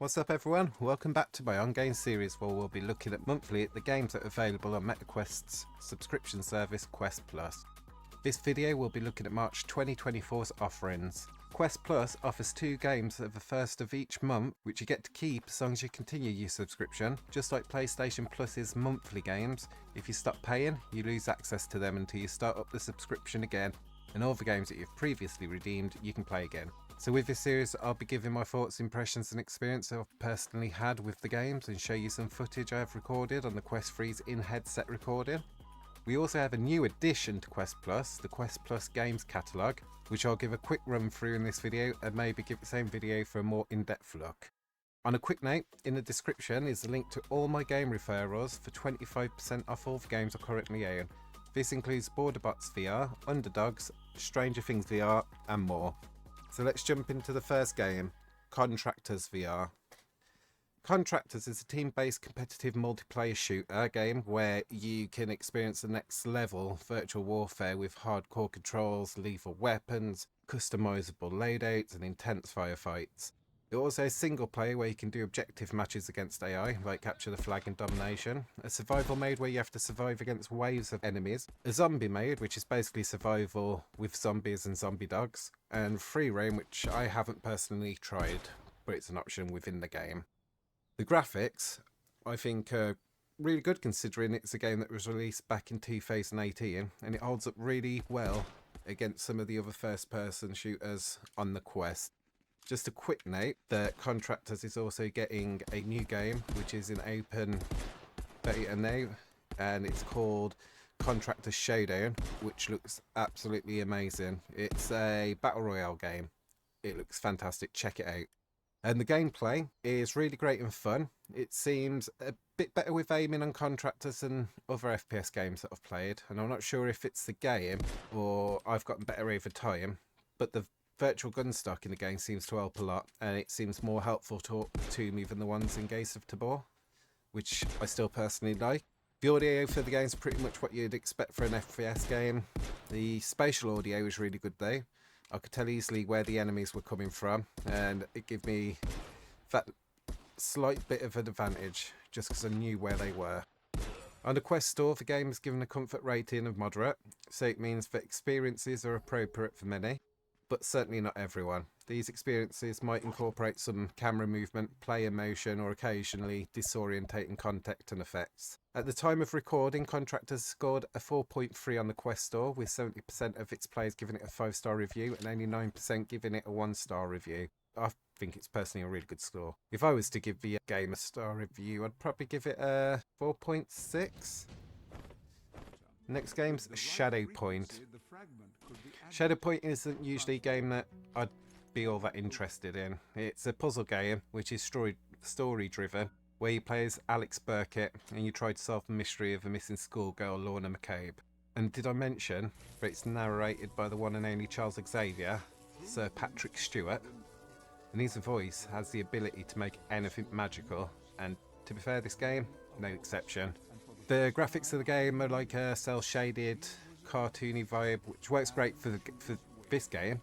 What's up everyone, welcome back to my on-game series where we'll be looking at monthly at the games that are available on MetaQuest's subscription service Quest Plus. This video will be looking at March 2024's offerings. Quest Plus offers 2 games at the first of each month which you get to keep as long as you continue your subscription. Just like PlayStation Plus's monthly games, if you stop paying you lose access to them until you start up the subscription again, and all the games that you've previously redeemed you can play again. So with this series I'll be giving my thoughts, impressions and experience I've personally had with the games and show you some footage I have recorded on the Quest 3's in-headset recording. We also have a new addition to Quest Plus, the Quest Plus Games Catalogue, which I'll give a quick run through in this video and maybe give the same video for a more in-depth look. On a quick note, in the description is a link to all my game referrals for 25% off all the games I currently own. This includes Borderbots VR, Underdogs, Stranger Things VR and more. So let's jump into the first game, Contractors VR. Contractors is a team-based competitive multiplayer shooter game where you can experience the next level virtual warfare with hardcore controls, lethal weapons, customizable loadouts and intense firefights. It also has single player where you can do objective matches against AI, like Capture the Flag and Domination, a survival mode where you have to survive against waves of enemies, a zombie mode which is basically survival with zombies and zombie dogs, and free roam which I haven't personally tried, but it's an option within the game. The graphics, I think, are really good considering it's a game that was released back in 2018 and it holds up really well against some of the other first-person shooters on the Quest. Just a quick note that Contractors is also getting a new game which is in open beta now, and it's called Contractors Showdown, which looks absolutely amazing. It's a battle royale game. It looks fantastic, check it out. And the gameplay is really great and fun. It seems a bit better with aiming on Contractors than other FPS games that I've played, and I'm not sure if it's the game or I've gotten better over time, but the virtual gun stock in the game seems to help a lot, and it seems more helpful to me than the ones in Gates of Tabor, which I still personally like. The audio for the game is pretty much what you'd expect for an FPS game. The spatial audio is really good though. I could tell easily where the enemies were coming from, and it gave me that slight bit of an advantage just because I knew where they were. On the Quest store, the game is given a comfort rating of moderate, so it means that experiences are appropriate for many, but certainly not everyone. These experiences might incorporate some camera movement, player motion, or occasionally disorientating content and effects. At the time of recording, Contractors scored a 4.3 on the Quest store, with 70% of its players giving it a 5-star review and only 9% giving it a 1-star review. I think it's personally a really good score. If I was to give the game a star review, I'd probably give it a 4.6. Next game's Shadow Point. Shadow Point isn't usually a game that I'd be all that interested in. It's a puzzle game which is story driven, where you play as Alex Burkett and you try to solve the mystery of the missing schoolgirl Lorna McCabe. And did I mention that it's narrated by the one and only Charles Xavier, Sir Patrick Stewart? And his voice has the ability to make anything magical, and to be fair, this game, no exception. The graphics of the game are like a cel-shaded, cartoony vibe, which works great for this game,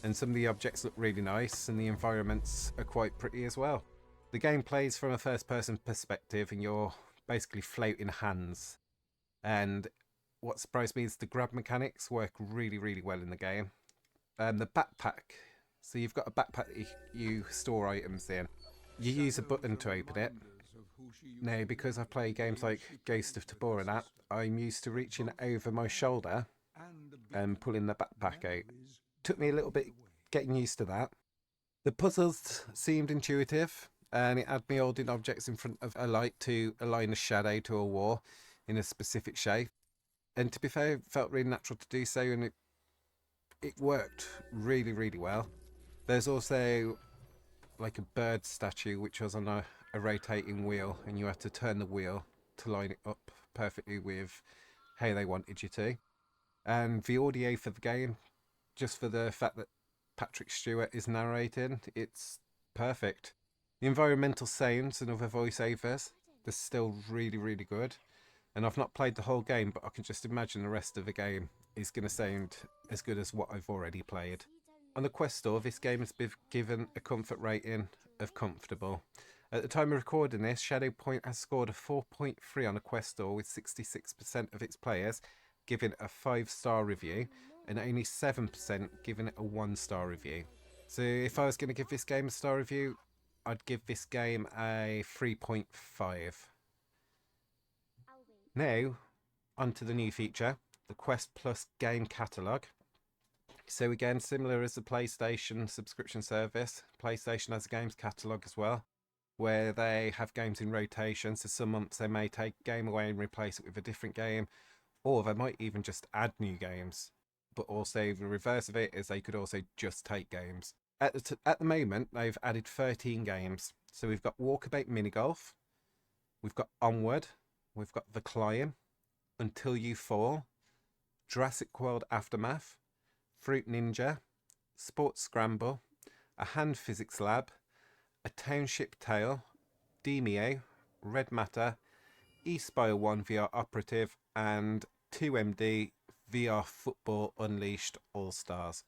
and some of the objects look really nice and the environments are quite pretty as well. The game plays from a first-person perspective and you're basically floating hands, and what surprised me is the grab mechanics work really well in the game. And the backpack, so you've got a backpack that you store items in. You use a button to open it. Now, because I play games like Ghost of Tabor and that, I'm used to reaching over my shoulder and pulling the backpack out. Took me a little bit getting used to that. The puzzles seemed intuitive, and it had me holding objects in front of a light to align a shadow to a wall in a specific shape. And to be fair, it felt really natural to do so, and it worked really well. There's also like a bird statue which was on a rotating wheel, and you had to turn the wheel to line it up perfectly with how they wanted you to. And the audio for the game, just for the fact that Patrick Stewart is narrating, it's perfect. The environmental sounds and other voiceovers, they're still really good. And I've not played the whole game, but I can just imagine the rest of the game is going to sound as good as what I've already played. On the Quest store, this game has been given a comfort rating of comfortable. At the time of recording this, Shadow Point has scored a 4.3 on the Quest Store, with 66% of its players giving it a 5-star review and only 7% giving it a 1-star review. So if I was going to give this game a star review, I'd give this game a 3.5. Now, onto the new feature, the Quest Plus game catalogue. So again, similar as the PlayStation subscription service, PlayStation has a games catalogue as well, where they have games in rotation. So some months they may take a game away and replace it with a different game, or they might even just add new games. But also the reverse of it is they could also just take games. At the moment, they've added 13 games. So we've got Walkabout Mini Golf, we've got Onward, we've got The Climb, Until You Fall, Jurassic World Aftermath, Fruit Ninja, Sports Scramble, a Hand Physics Lab, a Township Tale, Demio, Red Matter, eSpire 1 VR Operative, and 2MD VR Football Unleashed All Stars.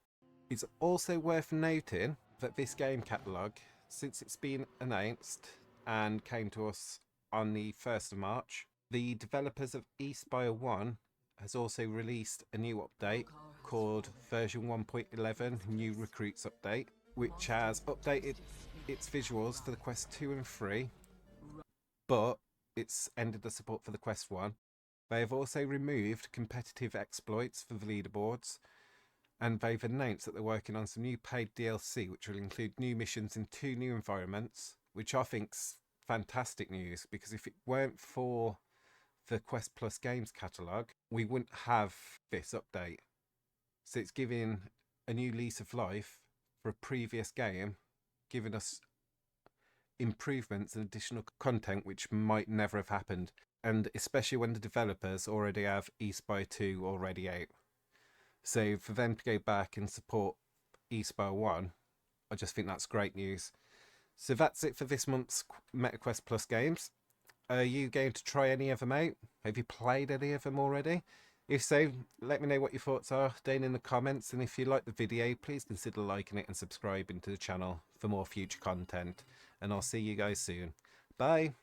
It's also worth noting that this game catalogue, since it's been announced and came to us on the 1st of March, the developers of eSpire 1 has also released a new update called version 1.11 New Recruits Update, which has updated its visuals for the Quest 2 and 3, but it's ended the support for the Quest 1. They have also removed competitive exploits for the leaderboards, and they've announced that they're working on some new paid DLC, which will include new missions in 2 new environments, which I think's fantastic news, because if it weren't for the Quest Plus games catalogue, we wouldn't have this update. So it's giving a new lease of life for a previous game, giving us improvements and additional content which might never have happened, and especially when the developers already have eSpire 2 already out. So for them to go back and support eSpire 1, I just think that's great news. So that's it for this month's MetaQuest Plus games. Are you going to try any of them out? Have you played any of them already? If so, let me know what your thoughts are down in the comments, and if you like the video, please consider liking it and subscribing to the channel for more future content, and I'll see you guys soon. Bye!